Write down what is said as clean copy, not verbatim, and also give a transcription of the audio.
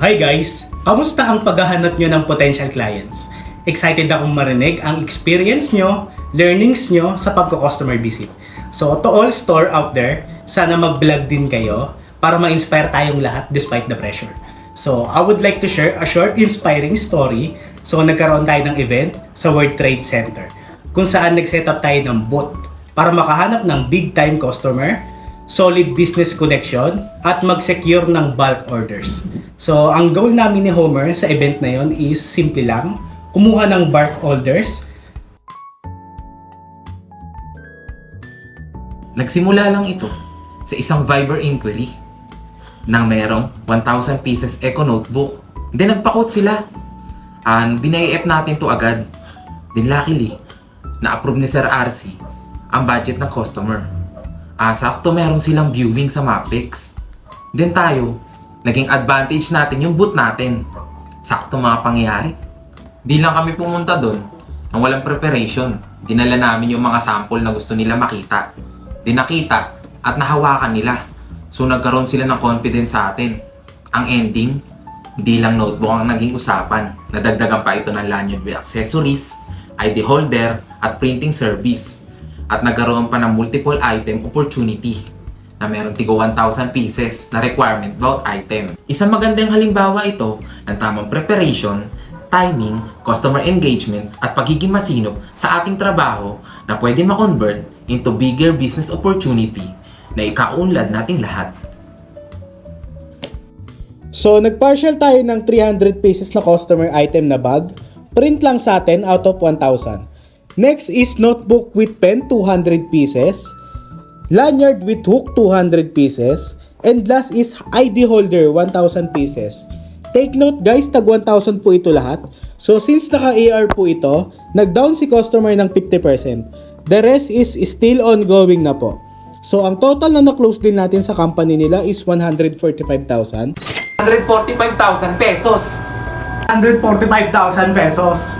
Hi guys! Kamusta ang paghahanap nyo ng potential clients? Excited akong marinig ang experience nyo, learnings nyo sa pagko-customer visit. So to all store out there, sana mag-vlog din kayo para ma-inspire tayong lahat despite the pressure. So I would like to share a short inspiring story. So nagkaroon tayo ng event sa World Trade Center kung saan nag-set up tayo ng booth para makahanap ng big time customer, solid business connection, at mag-secure ng bulk orders. So, ang goal namin ni Homer sa event na yon is simple lang, kumuha ng bulk orders. Nagsimula lang ito sa isang Viber inquiry nang mayroong 1,000 pieces eco notebook. Then nagpa-quote sila. And binay-ep natin to agad. Then luckily, na-approve ni Sir RC ang budget ng customer. Sakto meron silang viewing sa Mapex. Then tayo, naging advantage natin yung booth natin. Sakto mga pangyayari. Di lang kami pumunta doon nang walang preparation. Dinala namin yung mga sample na gusto nila makita. Di nakita at nahawakan nila. So nagkaroon sila ng confidence sa atin. Ang ending, di lang notebook ang naging usapan. Nadagdagan pa ito ng lanyard with accessories, ID holder, at printing service. At nagkaroon pa ng multiple item opportunity na meron tigo 1,000 pieces na requirement bawat item. Isang magandang halimbawa ito ng tamang preparation, timing, customer engagement, at pagiging masinop sa ating trabaho na pwede ma-convert into bigger business opportunity na ikaunlad nating lahat. So, nag-partial tayo ng 300 pieces na customer item na bag. Print lang sa atin out of 1,000. Next is notebook with pen 200 pieces, lanyard with hook 200 pieces, and last is ID holder 1,000 pieces. Take note guys, tag 1,000 po ito lahat. So since naka-AR po ito, nag-down si customer ng 50%. The rest is still ongoing na po. So ang total na na-close din natin sa company nila is 145,000. 145,000 pesos! 145,000 pesos!